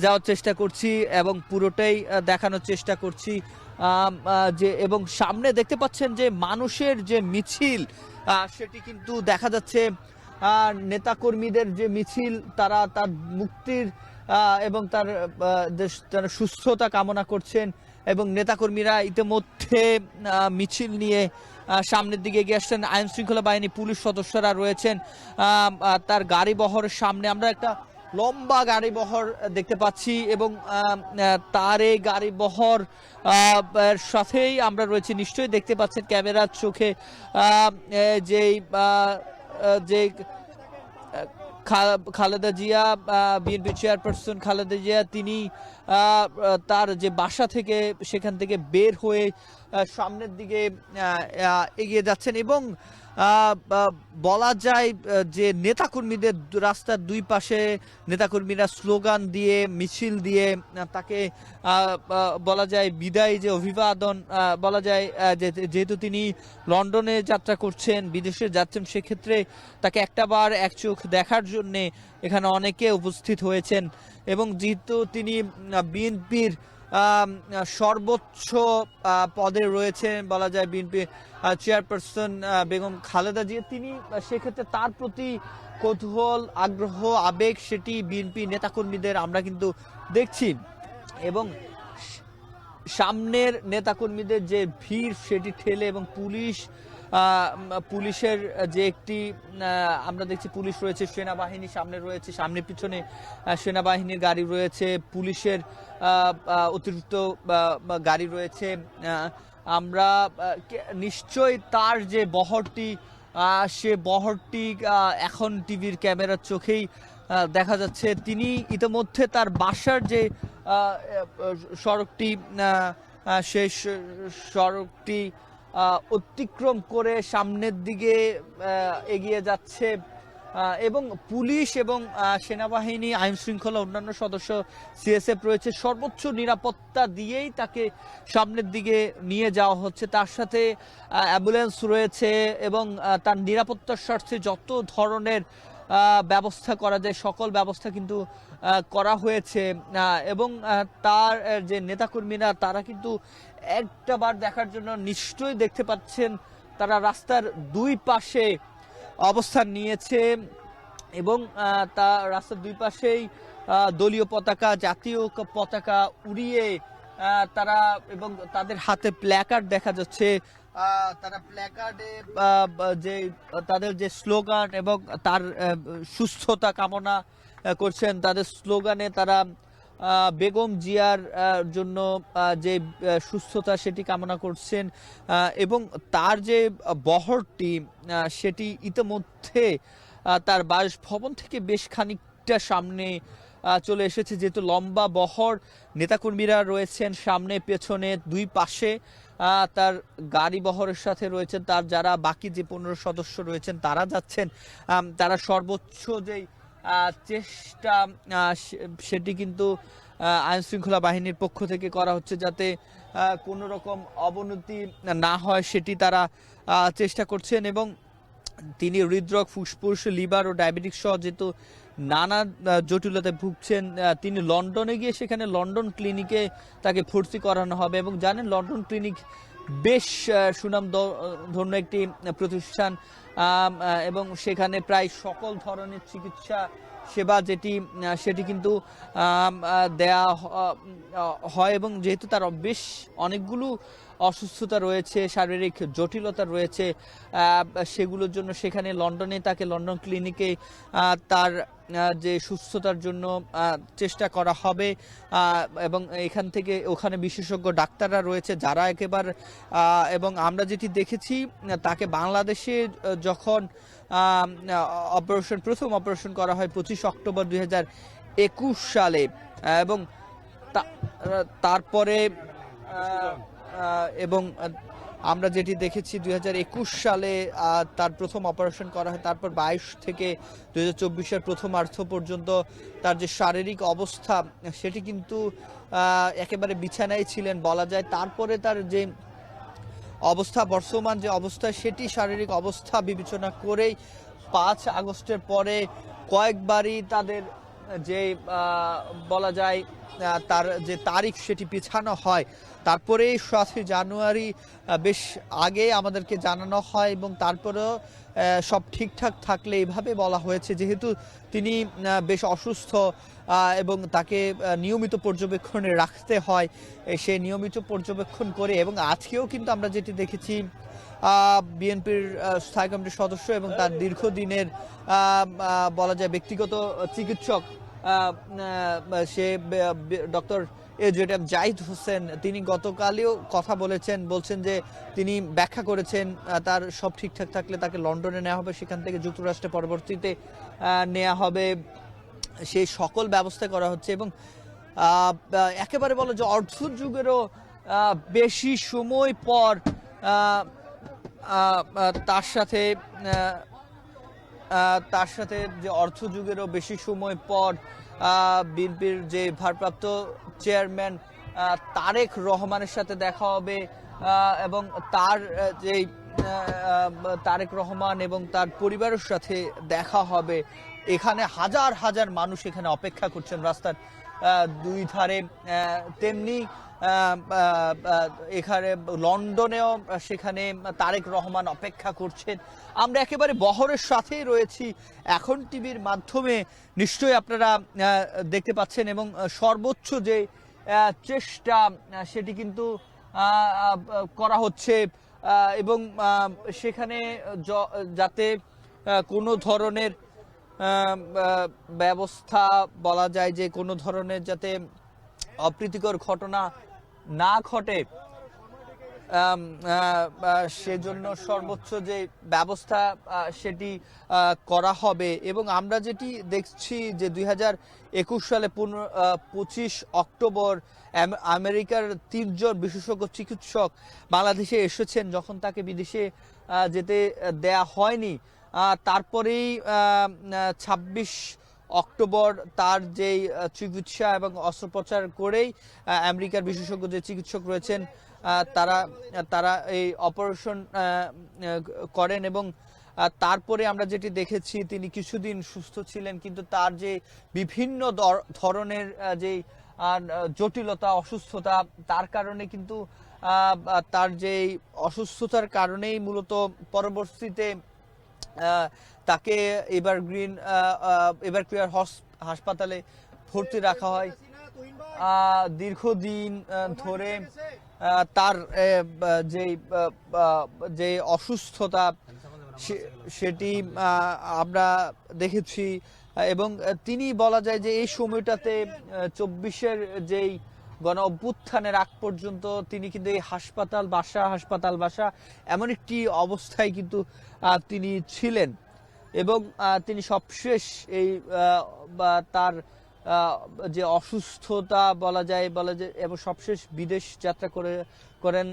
যাওয়ার চেষ্টা করছি এবং পুরোটাই দেখানোর চেষ্টা করছি। যে এবং সামনে দেখতে পাচ্ছেন যে মানুষের যে মিছিল, সেটি কিন্তু দেখা যাচ্ছে নেতাকর্মীদের যে মিছিল, তারা তার মুক্তির এবং তার তার সুস্থতা কামনা করছেন এবং নেতাকর্মীরা ইতিমধ্যে মিছিল নিয়ে সামনের দিকে এগিয়ে আসছেন। আইন শৃঙ্খলা বাহিনী পুলিশ সদস্যরা রয়েছেন তার গাড়ি বহরের সামনে। আমরা একটা লম্বা গাড়ি বহর দেখতে পাচ্ছি এবং তার এই গাড়ি বহর এর সাথেই আমরা রয়েছি। নিশ্চয়ই দেখতে পাচ্ছেন ক্যামেরার চোখে যেই যে খালেদা জিয়া, বিএনপি চেয়ারপারসন খালেদা জিয়া, তিনি তার যে বাসা থেকে সেখান থেকে বের হয়ে সামনের দিকে এগিয়ে যাচ্ছেন এবং বলা যায় যে নেতাকর্মীদের রাস্তার দুই পাশে নেতাকর্মীরা স্লোগান দিয়ে মিছিল দিয়ে তাকে বলা যায় বিদায় যে অভিবাদন বলা যায়, যেহেতু তিনি লন্ডনে যাত্রা করছেন, বিদেশে যাচ্ছেন, সেক্ষেত্রে তাকে একটাবার এক চোখ দেখার জন্যে এখানে অনেকে উপস্থিত হয়েছেন এবং যেহেতু তিনি বিএনপির সর্বোচ্চ পদে রয়েছেন বলা যায়, বিএনপি চেয়ারপারসন বেগম খালেদা জিয়া, তিনি সেক্ষেত্রে তার প্রতি কৌতূহল, আগ্রহ, আবেগ সেটি বিএনপি নেতাকর্মীদের আমরা কিন্তু দেখছি এবং সামনের নেতাকর্মীদের যে ভিড় সেটি ঠেলে এবং পুলিশের যে একটি আমরা দেখছি পুলিশ রয়েছে, সেনাবাহিনী সামনে রয়েছে, সামনে পিছনে সেনাবাহিনীর গাড়ি রয়েছে, পুলিশের অতিরিক্ত গাড়ি রয়েছে। আমরা নিশ্চয়ই তার যে বহরটি, সে বহরটি এখন টিভির ক্যামেরার চোখেই দেখা যাচ্ছে। তিনি ইতিমধ্যে তার বাসার যে সড়কটি, সেই সড়কটি অতিক্রম করে সামনের দিকে এগিয়ে যাচ্ছে এবং পুলিশ এবং সেনাবাহিনী, আইন শৃঙ্খলা অন্যান্য সদস্য, সিএসএফ রয়েছে, সর্বোচ্চ নিরাপত্তা দিয়েই তাকে সামনের দিকে নিয়ে যাওয়া হচ্ছে। তার সাথে অ্যাম্বুলেন্স রয়েছে এবং তার নিরাপত্তার স্বার্থে যত ধরনের ব্যবস্থা করা যায় সকল ব্যবস্থা কিন্তু করা হয়েছে এবং তার যে নেতাকর্মীরা তারা কিন্তু একটাবার দেখার জন্য নিশ্চয়ই দেখতে পাচ্ছেন তারা রাস্তার দুই পাশে অবস্থান নিয়েছে এবং তা রাস্তার দুই পাশেই দলীয় পতাকা, জাতীয় পতাকা উড়িয়ে তারা এবং তাদের হাতে প্ল্যাকার্ড দেখা যাচ্ছে। তারা প্ল্যাকার্ডে যে তাদের যে স্লোগান এবং তার সুস্থতা কামনা করছেন, তাদের স্লোগানে তারা বেগম জিয়ার জন্য যে সুস্থতা সেটি কামনা করছেন এবং তার যে বহরটি সেটি ইতিমধ্যে তার বাসভবন থেকে বেশ খানিকটা সামনে চলে এসেছে। যেহেতু লম্বা বহর, নেতাকর্মীরা রয়েছেন সামনে পেছনে দুই পাশে, তার গাড়ি বহরের সাথে রয়েছেন তার যারা বাকি যে 15 সদস্য রয়েছেন তারা যাচ্ছেন। তারা সর্বোচ্চ যেই চেষ্টা সেটি কিন্তু আইন শৃঙ্খলা বাহিনীর পক্ষ থেকে করা হচ্ছে যাতে কোনো রকম অবনতি না হয় সেটি তারা চেষ্টা করছেন এবং তিনি হৃদরোগ, ফুসফুস, লিভার ও ডায়াবেটিস সহ যেহেতু নানা জটিলতায় ভুগছেন, তিনি লন্ডনে গিয়ে সেখানে লন্ডন ক্লিনিকে তাকে ভর্তি করানো হবে এবং জানেন লন্ডন ক্লিনিক বেশ সুনামধন্য একটি প্রতিষ্ঠান এবং সেখানে প্রায় সকল ধরনের চিকিৎসা সেবা সেটি কিন্তু দেয়া হয় এবং যেহেতু তার বেশ অনেকগুলো অসুস্থতা রয়েছে, শারীরিক জটিলতা রয়েছে, সেগুলোর জন্য সেখানে লন্ডনে তাকে লন্ডন ক্লিনিকে তার যে সুস্থতার জন্য চেষ্টা করা হবে এবং এখান থেকে ওখানে বিশেষজ্ঞ ডাক্তাররা রয়েছে যারা একেবারে এবং আমরা যেটি দেখেছি তাকে বাংলাদেশে যখন প্রথম অপারেশন করা হয় 25 অক্টোবর 2021 সালে এবং তারপরে এবং আমরা যেটি দেখেছি 2021 সালে তার প্রথম অপারেশন করা হয়, তারপর 22 থেকে 2024-এর প্রথমার্ধ পর্যন্ত তার যে শারীরিক অবস্থা সেটি কিন্তু একেবারে বিছানায় ছিলেন বলা যায়। তারপরে তার যে অবস্থা, বর্তমান যে অবস্থা, সেটি শারীরিক অবস্থা বিবেচনা করেই 5 আগস্টের পরে কয়েকবারই তাদের যে বলা যায় তার যে তারিখ সেটি পিছানো হয়, তারপরে 7 জানুয়ারি বেশ আগে আমাদেরকে জানানো হয় এবং তারপরেও সব ঠিকঠাক থাকলে এভাবে বলা হয়েছে, যেহেতু তিনি বেশ অসুস্থ এবং তাকে নিয়মিত পর্যবেক্ষণে রাখতে হয়, সে নিয়মিত পর্যবেক্ষণ করে। এবং আজকেও কিন্তু আমরা যেটি দেখেছি, বিএনপির স্থায়ী কমিটির সদস্য এবং তার দীর্ঘদিনের বলা যায় ব্যক্তিগত চিকিৎসক সে ডক্টর এজেড জাহিদ হোসেন, তিনি গতকালও কথা বলছেন যে তিনি ব্যাখ্যা করেছেন তার সব ঠিকঠাক থাকলে তাকে লন্ডনে নেওয়া হবে, সেখান থেকে যুক্তরাষ্ট্রে পরবর্তীতে নেওয়া হবে, সেই সকল ব্যবস্থা করা হচ্ছে। এবং একেবারে বলো যে অর্ধযুগেরও বেশি সময় পর তার সাথে যে অর্ধযুগেরও বেশি সময় পর বিএনপির যে ভারপ্রাপ্ত চেয়ারম্যান তারেক রহমানের সাথে দেখা হবে এবং তার যে তারেক রহমান এবং তার পরিবারের সাথে দেখা হবে। এখানে হাজার হাজার মানুষ এখানে অপেক্ষা করছেন রাস্তার দুই ধারে, তেমনি এখানে লন্ডনেও সেখানে তারেক রহমান অপেক্ষা করছেন। আমরা একেবারে বহরের সাথেই রয়েছি এখন টিভির মাধ্যমে, নিশ্চয়ই আপনারা দেখতে পাচ্ছেন। এবং সর্বোচ্চ যে চেষ্টা সেটি কিন্তু করা হচ্ছে এবং সেখানে যাতে কোনো ধরনের ব্যবস্থা বলা যায় যে কোনো ধরনের যাতে অপ্রীতিকর ঘটনা না ঘটে, সেজন্য সর্বোচ্চ যে ব্যবস্থা সেটি করা হবে। এবং আমরা যেটি দেখছি যে 2021 সালে 25 অক্টোবর আমেরিকার 3 জন বিশেষজ্ঞ চিকিৎসক বাংলাদেশে এসেছেন, যখন তাকে বিদেশে যেতে দেয়া হয়নি। তারপরেই 26 অক্টোবর তার যেই চিকিৎসা এবং অস্ত্রোপচার করেই আমেরিকার বিশেষজ্ঞ যে চিকিৎসক রয়েছেন তারা এই অপারেশন করেন। এবং তারপরে আমরা যেটি দেখেছি, তিনি কিছুদিন সুস্থ ছিলেন, কিন্তু তার যে বিভিন্ন ধরনের যে জটিলতা অসুস্থতা, তার কারণে কিন্তু তার যে অসুস্থতার কারণেই মূলত পরবর্তীতে তাকে এভারকেয়ার হাসপাতালে ভর্তি রাখা হয়। দীর্ঘদিন ধরে তার যে অসুস্থতা সেটি আমরা দেখেছি। এবং তিনি বলা যায় যে এই সময়টাতে 24-এর যেই গণ অভ্যুত্থানের আগ পর্যন্ত তিনি কিন্তু এই হাসপাতাল বাসা এমন একটি অবস্থায় কিন্তু তিনি ছিলেন। এবং তিনি সবশেষ এই তার যে অসুস্থতা বলা যায় এবং সবশেষ বিদেশ যাত্রা করেন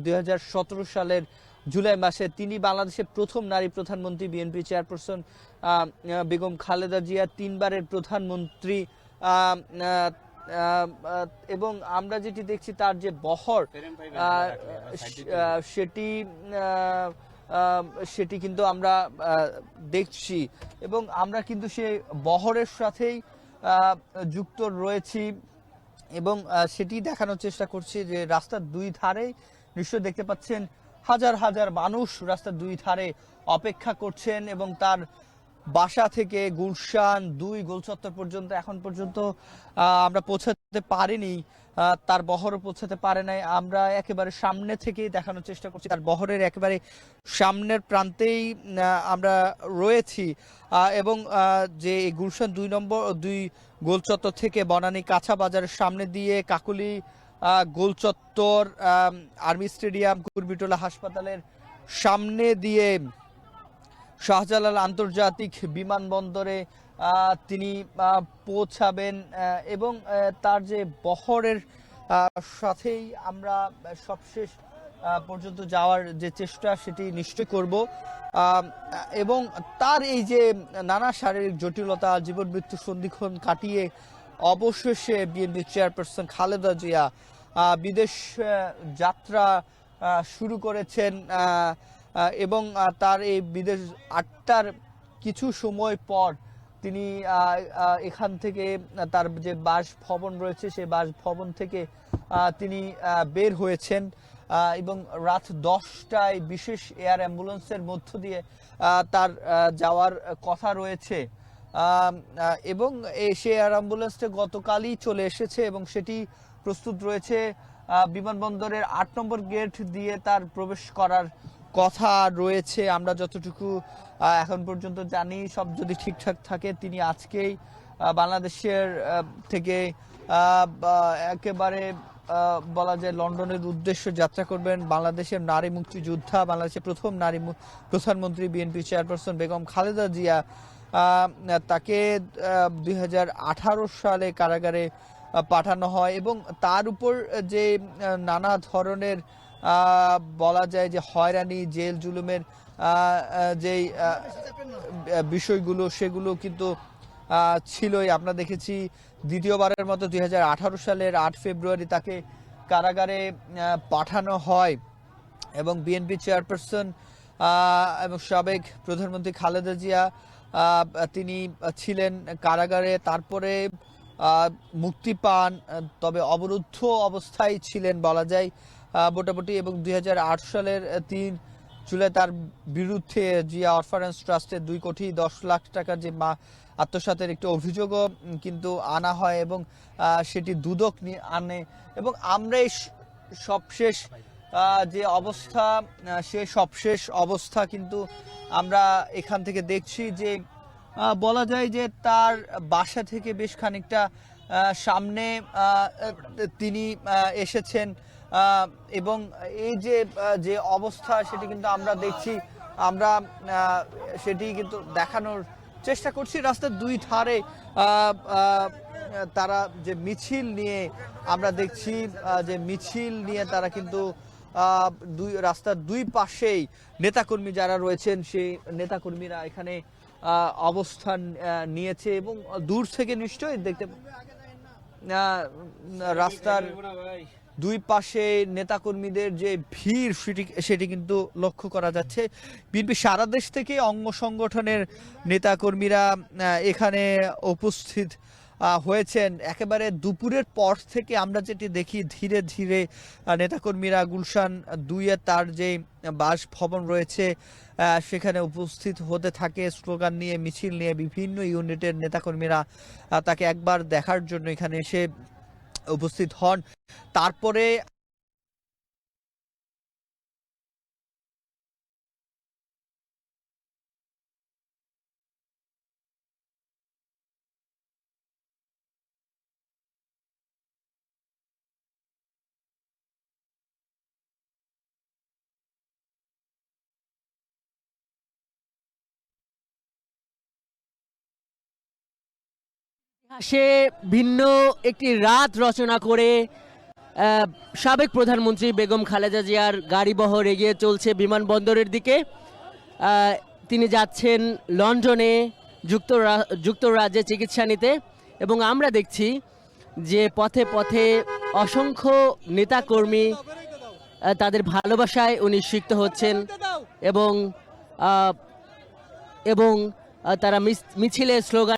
2017 সালের জুলাই মাসে। তিনি বাংলাদেশের প্রথম নারী প্রধানমন্ত্রী, বিএনপি চেয়ারপারসন বেগম খালেদা জিয়া 3 বারের প্রধানমন্ত্রী। এবং আমরা যেটি দেখছি তার যে বহর সেটি কিন্তু আমরা দেখছি এবং আমরা কিন্তু সেই বহরের সাথেই যুক্ত রয়েছি এবং সেটি দেখানোর চেষ্টা করছি যে রাস্তার দুই ধারে নিশ্চয়ই দেখতে পাচ্ছেন হাজার হাজার মানুষ রাস্তার দুই ধারে অপেক্ষা করছেন। এবং তার বাসা থেকে গুলশান 2 গোলচত্বর পর্যন্ত এখন পর্যন্ত আমরা পৌঁছাতে পারিনি, তার বহরও পৌঁছাতে পারে নাই। আমরা একেবারে সামনে থেকেই দেখানোর চেষ্টা করছি, তার বহরের একেবারে সামনের প্রান্তেই আমরা রয়েছি। এবং যে গুলশান 2 গোলচত্বর থেকে বনানী কাঁচা বাজারের সামনে দিয়ে কাকুলি গোলচত্বর, আর্মি স্টেডিয়াম, কুর্মিটোলা হাসপাতালের সামনে দিয়ে শাহজালাল আন্তর্জাতিক বিমানবন্দরে তিনি পৌঁছাবেন। এবং তার যে বহরের সাথেই আমরা সবশেষ পর্যন্ত যাওয়ার যে চেষ্টা সেটি নিশ্চয় করব। এবং তার এই যে নানা শারীরিক জটিলতা, জীবন মৃত্যু সন্ধিক্ষণ কাটিয়ে অবশেষে বিএনপি চেয়ারপারসন খালেদা জিয়া বিদেশ যাত্রা শুরু করেছেন। এবং তার এই বিদেশ 8টার কিছু সময় পর তিনি এখান থেকে তার যে বাসভবন রয়েছে সেই বাসভবন থেকে তিনি বের হয়েছেন এবং রাত 10টায় বিশেষ এয়ার অ্যাম্বুলেন্সের মধ্য দিয়ে তার যাওয়ার কথা রয়েছে এবং সেই এয়ার অ্যাম্বুলেন্সটা গতকালই চলে এসেছে এবং সেটি প্রস্তুত রয়েছে বিমানবন্দরের 8 নম্বর গেট দিয়ে তার প্রবেশ করার কথা রয়েছে। আমরা যতটুকু এখন পর্যন্ত জানি, সব যদি ঠিকঠাক থাকে, তিনি আজকেই বাংলাদেশের থেকে একেবারে বলা যায় লন্ডনের উদ্দেশ্যে যাত্রা করবেন। বাংলাদেশের নারী মুক্তিযোদ্ধা, বাংলাদেশের প্রথম নারী প্রধানমন্ত্রী, বিএনপি চেয়ারপারসন বেগম খালেদা জিয়া, তাকে 2018 সালে কারাগারে পাঠানো হয় এবং তার উপর যে নানা ধরনের বলা যায় যে হয়রানি, জেল জুলুমের যেই বিষয়গুলো সেগুলো কিন্তু ছিলই। আমরা দেখেছি দ্বিতীয়বারের মতো 2018 সালের 8 ফেব্রুয়ারি তাকে কারাগারে পাঠানো হয় এবং বিএনপি চেয়ারপারসন এবং সাবেক প্রধানমন্ত্রী খালেদা জিয়া তিনি ছিলেন কারাগারে, তারপরে মুক্তি পান, তবে অবরুদ্ধ অবস্থায় ছিলেন বলা যায় মোটামুটি। এবং 2008 সালের 3 জুলাই তার বিরুদ্ধে জিয়া অরফানেজ ট্রাস্টের 2,10,00,000 টাকার যে আত্মসাতের একটি অভিযোগও কিন্তু আনা হয় এবং সেটি দুদক আনে এবং আমরা এই সবশেষ যে অবস্থা, সে সবশেষ অবস্থা কিন্তু আমরা এখান থেকে দেখছি যে বলা যায় যে তার বাসা থেকে বেশ খানিকটা সামনে তিনি এসেছেন এবং এই যে যে অবস্থা সেটি কিন্তু আমরা দেখছি, আমরা সেটি কিন্তু দেখানোর চেষ্টা করছি। রাস্তার দুই ধারে তারা যে মিছিল নিয়ে আমরা দেখছি, যে মিছিল নিয়ে তারা কিন্তু রাস্তার দুই পাশেই নেতাকর্মী যারা রয়েছেন সেই নেতাকর্মীরা এখানে অবস্থান নিয়েছে এবং দূর থেকে নিশ্চয়ই দেখতে রাস্তার দুই পাশে নেতাকর্মীদের যে ভিড় সেটি কিন্তু লক্ষ্য করা যাচ্ছে। বিএনপি সারা দেশ থেকে অঙ্গ সংগঠনের নেতাকর্মীরা এখানে উপস্থিত হয়েছেন। একেবারে দুপুরের পর থেকে আমরা যেটি দেখি, ধীরে ধীরে নেতাকর্মীরা গুলশান 2-এ তার যে বাসভবন রয়েছে সেখানে উপস্থিত হতে থাকে, স্লোগান নিয়ে, মিছিল নিয়ে। বিভিন্ন ইউনিটের নেতাকর্মীরা তাকে একবার দেখার জন্য এখানে এসে উপস্থিত হন। তারপরে সে ভিন্ন একটি রাত রচনা করে সাবেক প্রধানমন্ত্রী বেগম খালেদা জিয়ার গাড়িবহর এগিয়ে চলছে বিমানবন্দরের দিকে। তিনি যাচ্ছেন লন্ডনে যুক্তরাজ্যে চিকিৎসা নিতে এবং আমরা দেখছি যে পথে পথে অসংখ্য নেতাকর্মী তাদের ভালোবাসায় উনি সিক্ত হচ্ছেন এবং তারা মিছিলে স্লোগান